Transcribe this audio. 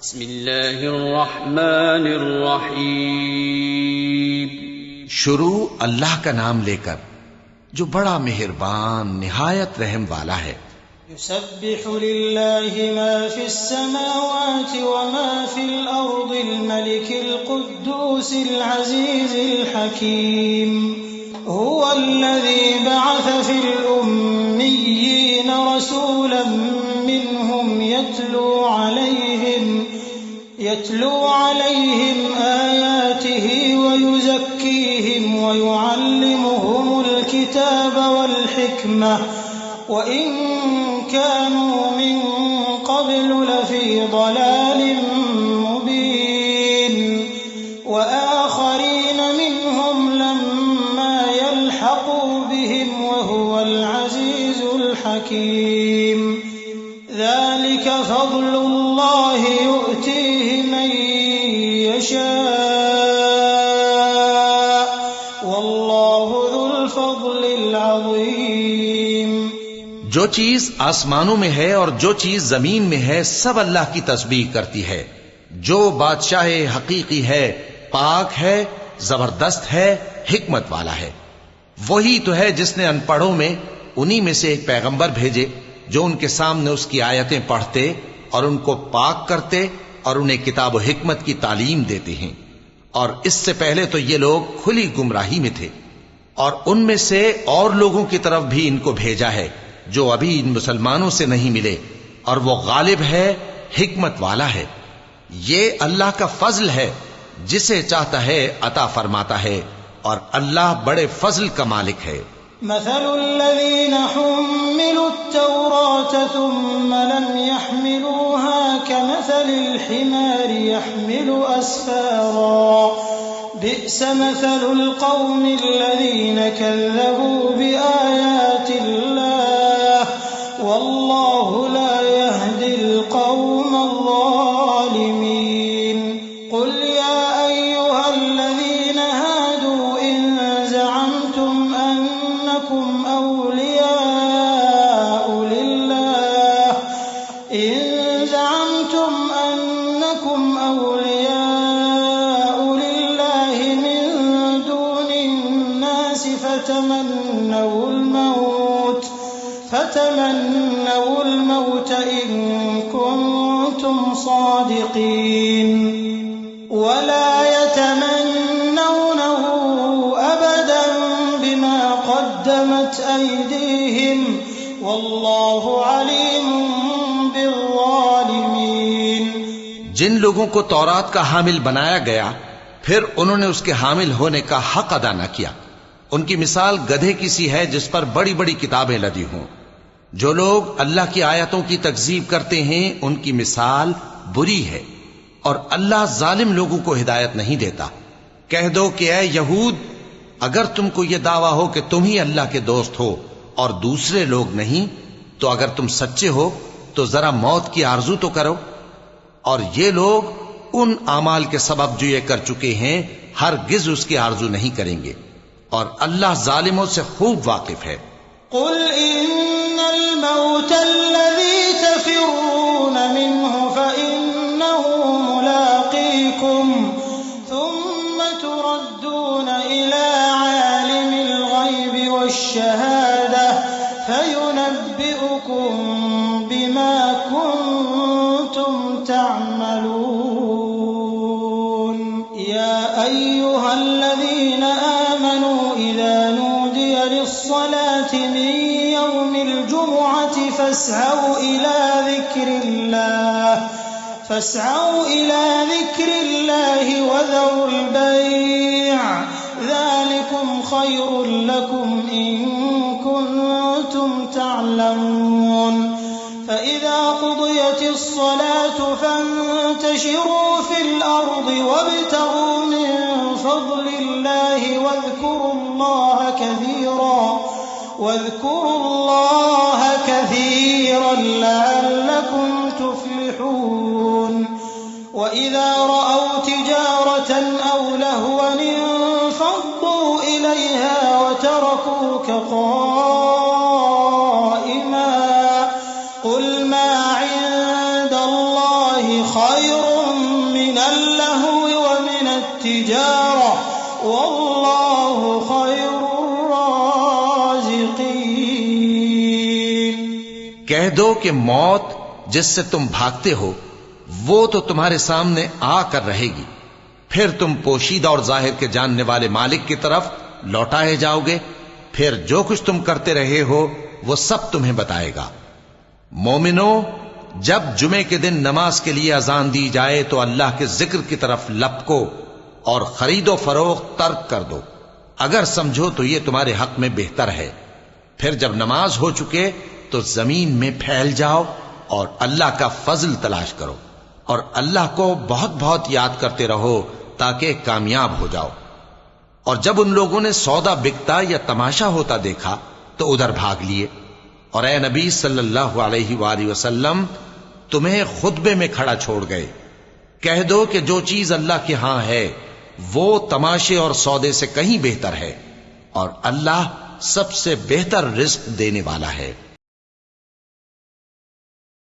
بسم اللہ الرحمن الرحیم. شروع اللہ کا نام لے کر جو بڑا مہربان نہایت رحم والا ہے. يسبح لله ما في السماوات وما في الأرض الملك القدوس العزيز الحكيم هو الذي بعث في الأميين رسولا منهم يتلو عليهم آياته ويزكيهم ويعلمهم الكتاب والحكمة وإن كانوا من قبل لفي ضلال مبين وآخرين منهم لما يلحقوا بهم وهو العزيز الحكيم ذلك فضل الله يؤتيه من يشاء والله ذو الفضل العظيم. جو چیز آسمانوں میں ہے اور جو چیز زمین میں ہے سب اللہ کی تسبیح کرتی ہے. جو بادشاہ حقیقی ہے پاک ہے زبردست ہے حکمت والا ہے. وہی تو ہے جس نے ان پڑھوں میں انہی میں سے ایک پیغمبر بھیجے جو ان کے سامنے اس کی آیتیں پڑھتے اور ان کو پاک کرتے اور انہیں کتاب و حکمت کی تعلیم دیتے ہیں. اور اس سے پہلے تو یہ لوگ کھلی گمراہی میں تھے اور ان میں سے اور لوگوں کی طرف بھی ان کو بھیجا ہے جو ابھی ان مسلمانوں سے نہیں ملے اور وہ غالب ہے حکمت والا ہے. یہ اللہ کا فضل ہے جسے چاہتا ہے عطا فرماتا ہے اور اللہ بڑے فضل کا مالک ہے. مثل الذين حملوا التوراة ثم لم يحملوها كمثل الحمار يحمل أسفارا بئس مثل القوم الذين كذبوا بآيات الله والله لا يهدي القوم الظالمين. قل يا أيها الذين هادوا إن زعمتم أنكم أولياء لله من دون الناس فتمنوا الموت إن كنتم صادقين ولا يتمنونه أبدا بما قدمت أيديهم والله عليم بالظالمين. جن لوگوں کو تورات کا حامل بنایا گیا پھر انہوں نے اس کے حامل ہونے کا حق ادا نہ کیا. ان کی مثال گدھے کی سی ہے جس پر بڑی بڑی کتابیں لدی ہوں. جو لوگ اللہ کی آیتوں کی تکذیب کرتے ہیں ان کی مثال بری ہے اور اللہ ظالم لوگوں کو ہدایت نہیں دیتا. کہہ دو کہ اے یہود اگر تم کو یہ دعویٰ ہو کہ تم ہی اللہ کے دوست ہو اور دوسرے لوگ نہیں تو اگر تم سچے ہو تو ذرا موت کی آرزو تو کرو. اور یہ لوگ ان اعمال کے سبب جو یہ کر چکے ہیں ہرگز اس کی آرزو نہیں کریں گے اور اللہ ظالموں سے خوب واقف ہے. قل إن الموت الذي تفرون منه فإنه ملاقيكم ثم تردون إلى عالم الغيب والشهادة فينبئكم بما كنتم تعملون. يا أيها الذين آمنوا إذا نودي للصلاة من يوم الجمعة فاسعوا إلى ذكر الله وذروا البيع ذلكم خير لكم إن كنتم تعلمون. فإذا قضيت الصلاة فانتشروا في الأرض وابتغوا من فضل الله واذكروا الله كثيرا لعلكم تفلحون. وإذا رأوا تجارة أو لهوا انفضوا إليها وتركوك قائما قل ما عند الله خير خير من اللهو ومن التجارة والله خير الرازقين۔ کہہ دو کہ موت جس سے تم بھاگتے ہو وہ تو تمہارے سامنے آ کر رہے گی، پھر تم پوشیدہ اور ظاہر کے جاننے والے مالک کی طرف لوٹائے جاؤ گے، پھر جو کچھ تم کرتے رہے ہو وہ سب تمہیں بتائے گا۔ مومنو، جب جمعے کے دن نماز کے لیے اذان دی جائے تو اللہ کے ذکر کی طرف لپکو اور خرید و فروخت ترک کر دو، اگر سمجھو تو یہ تمہارے حق میں بہتر ہے۔ پھر جب نماز ہو چکے تو زمین میں پھیل جاؤ اور اللہ کا فضل تلاش کرو، اور اللہ کو بہت بہت یاد کرتے رہو تاکہ کامیاب ہو جاؤ۔ اور جب ان لوگوں نے سودا بکتا یا تماشا ہوتا دیکھا تو ادھر بھاگ لیے، اور اے نبی صلی اللہ علیہ وآلہ وسلم تمہیں خطبے میں کھڑا چھوڑ گئے۔ کہہ دو کہ جو چیز اللہ کے ہاں ہے وہ تماشے اور سودے سے کہیں بہتر ہے، اور اللہ سب سے بہتر رزق دینے والا ہے۔